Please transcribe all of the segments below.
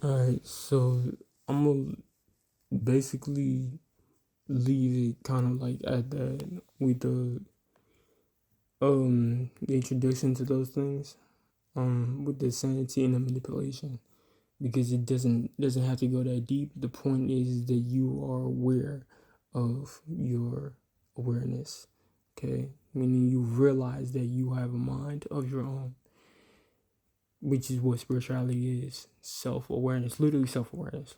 Alright, so I'm gonna basically leave it kind of like at that with the introduction to those things, with the sanity and the manipulation, because it doesn't have to go that deep. The point is that you are aware of your awareness, okay? Meaning you realize that you have a mind of your own, which is what spirituality is. Self-awareness, literally self-awareness.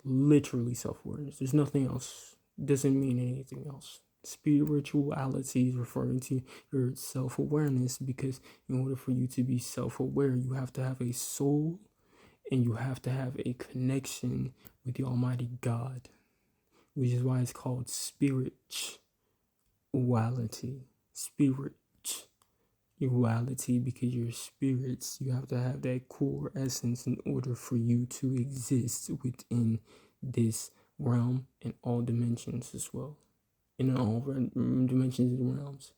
There's nothing else. Doesn't mean anything else. Spirituality is referring to your self-awareness, because in order for you to be self-aware, you have to have a soul and you have to have a connection with the Almighty God, which is why it's called spirituality. Spirituality, because your spirits, you have to have that core essence in order for you to exist within this realm and all dimensions as well. In all dimensions and realms.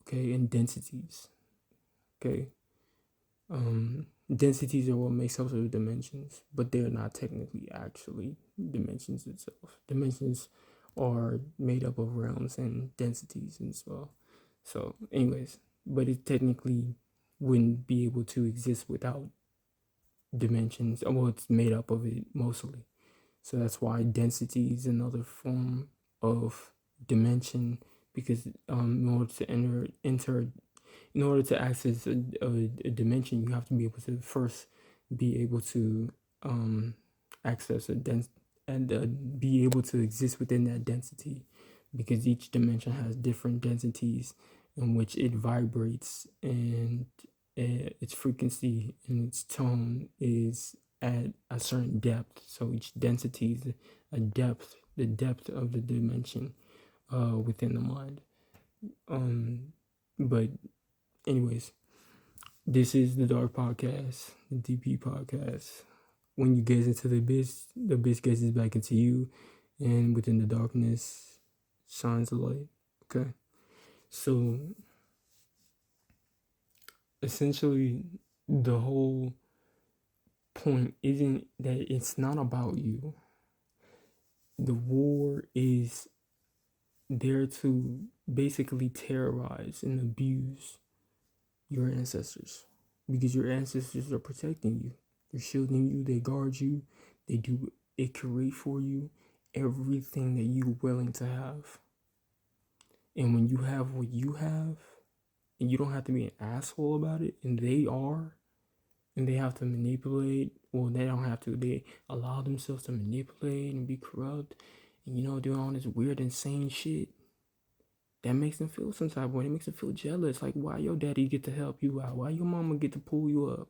Okay, and densities. Okay. Densities are what makes up the dimensions, but they're not technically actually dimensions itself. Dimensions are made up of realms and densities as well. So, anyways, but it technically wouldn't be able to exist without dimensions. Well, it's made up of it mostly. So that's why density is another form of dimension, because in order to in order to access a dimension, you have to be able to first be able to access a dense and be able to exist within that density, because each dimension has different densities in which it vibrates, and its frequency and its tone is at a certain depth. So each density is a depth, the depth of the dimension within the mind. But anyways, this is the Dark Podcast, the DP Podcast. When you gaze into the abyss gazes back into you, and within the darkness shines a light. Okay, so essentially, the whole point isn't that it's not about you. The war is there to basically terrorize and abuse your ancestors, because your ancestors are protecting you. They're shielding you, they guard you, they do it create for you everything that you're willing to have. And when you have what you have, and you don't have to be an asshole about it, and they are, and they have to manipulate, well, they don't have to, they allow themselves to manipulate and be corrupt, and doing all this weird, insane shit. That makes them feel some type of way. It makes them feel jealous. Like, why your daddy get to help you out? Why your mama get to pull you up?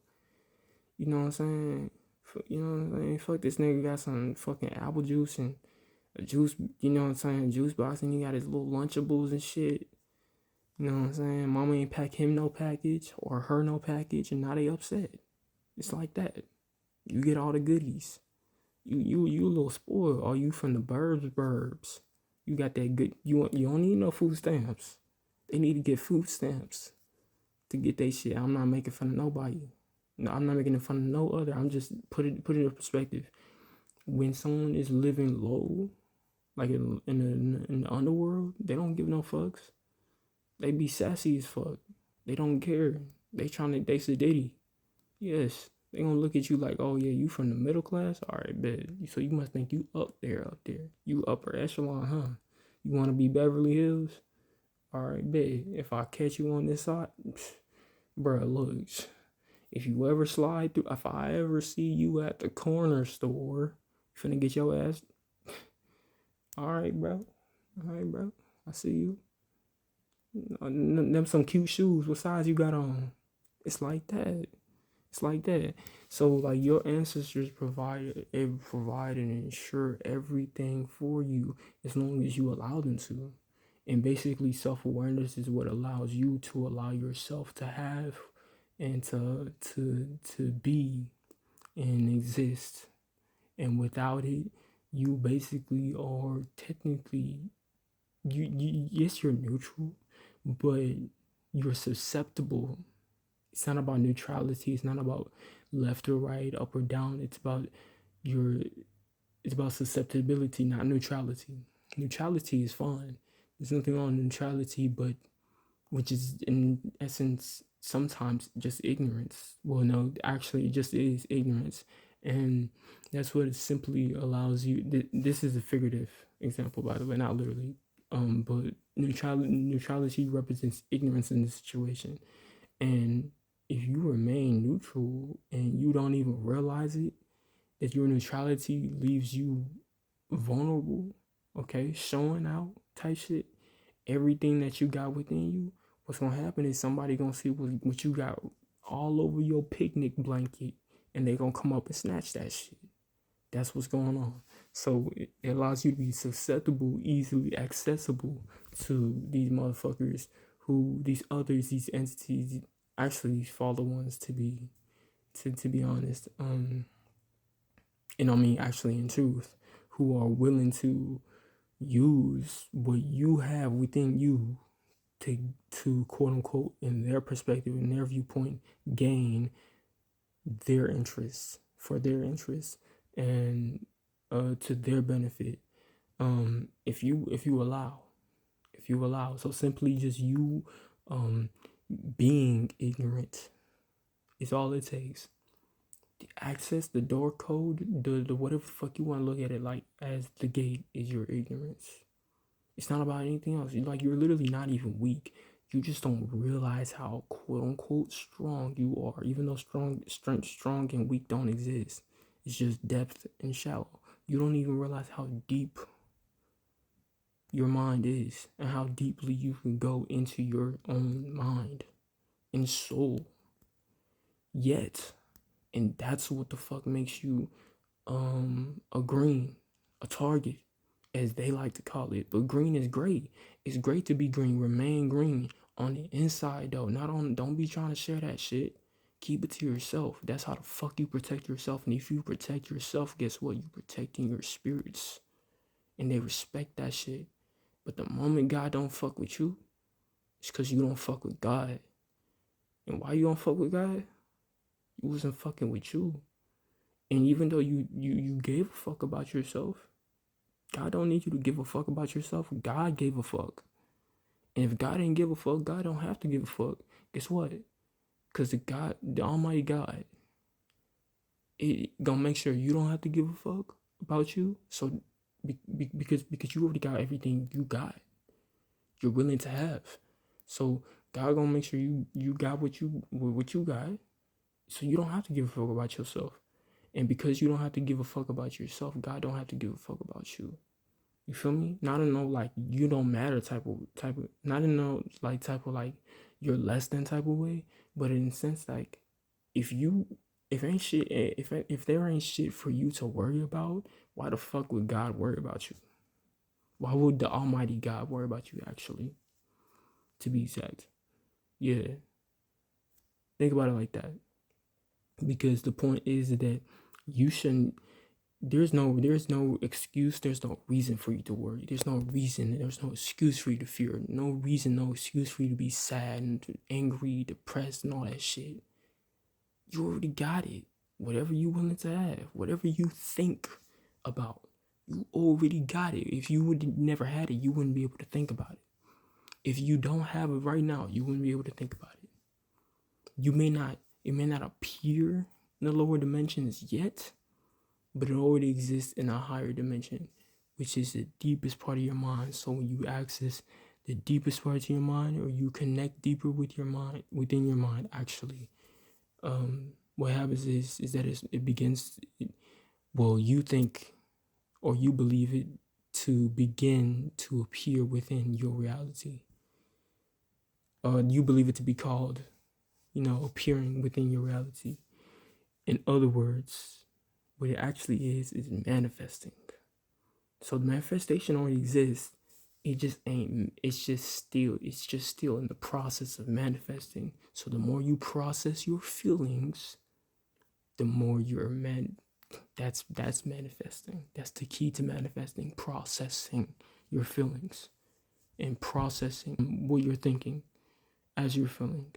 You know what I'm saying? Fuck, this nigga got some fucking apple juice and a juice, juice box, and he got his little Lunchables and shit. You know what I'm saying? Mama ain't pack him no package or her no package, and now they upset. It's like that. You get all the goodies. You a little spoiled. Are you from the burbs? You got that good. You don't need no food stamps. They need to get food stamps to get their shit. I'm not making fun of nobody. No, I'm not making fun of no other. I'm just put it in perspective. When someone is living low, like in the underworld, they don't give no fucks. They be sassy as fuck. They don't care. They sedity. Yes. They gonna look at you like, oh yeah, you from the middle class? Alright, bet. So you must think you up there. You upper echelon, huh? You wanna be Beverly Hills? Alright, bet. If I catch you on this side, bruh, look. If you ever slide through, if I ever see you at the corner store, you finna get your ass. Alright, bro. I see you. Them some cute shoes. What size you got on? It's like that. So like your ancestors provide and ensure everything for you as long as you allow them to. And basically self-awareness is what allows you to allow yourself to have and to be and exist. And without it, you basically are technically yes, you're neutral, but you're susceptible. It's not about neutrality. It's not about left or right, up or down. It's about You're It's about susceptibility, not neutrality. Neutrality is fine. There's nothing wrong with neutrality, but which is in essence sometimes just ignorance. Well, no, actually, it just is ignorance, and that's what it simply allows you. This is a figurative example, by the way, not literally. But neutrality represents ignorance in this situation, and if you remain neutral and you don't even realize it, that your neutrality leaves you vulnerable, okay, showing out type shit, everything that you got within you, what's gonna happen is somebody gonna see what you got all over your picnic blanket, and they gonna come up and snatch that shit. That's what's going on. So it allows you to be susceptible, easily accessible to these motherfuckers, these others, these entities, actually these fallen ones, to be honest. And I mean actually in truth, who are willing to use what you have within you to quote unquote, in their perspective, in their viewpoint, gain their interests, for their interests, and to their benefit. If you allow, so simply just you being ignorant is all it takes. The access, the door code, the whatever the fuck you want to look at it like, as the gate is your ignorance. It's not about anything else. You're literally not even weak. You just don't realize how quote unquote strong you are, even though strong and weak don't exist. It's just depth and shallow. You don't even realize how deep your mind is and how deeply you can go into your own mind and soul. Yet, and that's what the fuck makes you a target, as they like to call it. But green is great. It's great to be green. Remain green on the inside though. Don't be trying to share that shit. Keep it to yourself. That's how the fuck you protect yourself. And if you protect yourself, guess what? You're protecting your spirits. And they respect that shit. But the moment God don't fuck with you, it's because you don't fuck with God. And why you don't fuck with God? He wasn't fucking with you. And even though you gave a fuck about yourself, God don't need you to give a fuck about yourself. God gave a fuck. And if God didn't give a fuck, God don't have to give a fuck. Guess what? Because the Almighty God, it gonna make sure you don't have to give a fuck about you. So because you already got everything you're willing to have. So God gonna make sure you got what you got. So you don't have to give a fuck about yourself. And because you don't have to give a fuck about yourself, God don't have to give a fuck about you. You feel me? Not in no like you don't matter type of not in no like type of like you're less than type of way, but in a sense like if there ain't shit for you to worry about, why the fuck would God worry about you? Why would the Almighty God worry about you actually? To be exact. Yeah. Think about it like that. Because the point is that you shouldn't there's no excuse, there's no reason for you to worry. There's no excuse for you to fear. No excuse for you to be sad and angry, depressed, and all that shit. You already got it. Whatever you willing to have, whatever you think about, you already got it. If you would never had it, you wouldn't be able to think about it. If you don't have it right now, you wouldn't be able to think about it. It may not appear in the lower dimensions yet, but it already exists in a higher dimension, which is the deepest part of your mind. So when you access the deepest parts of your mind, or you connect deeper with your mind, within your mind, actually, what happens is that it begins. You think or you believe it to begin to appear within your reality. You believe it to be called, appearing within your reality. In other words, what it actually is manifesting. So the manifestation already exists. It just ain't. It's just still in the process of manifesting. So the more you process your feelings, the more that's manifesting. That's the key to manifesting. Processing your feelings and processing what you're thinking as you're feeling.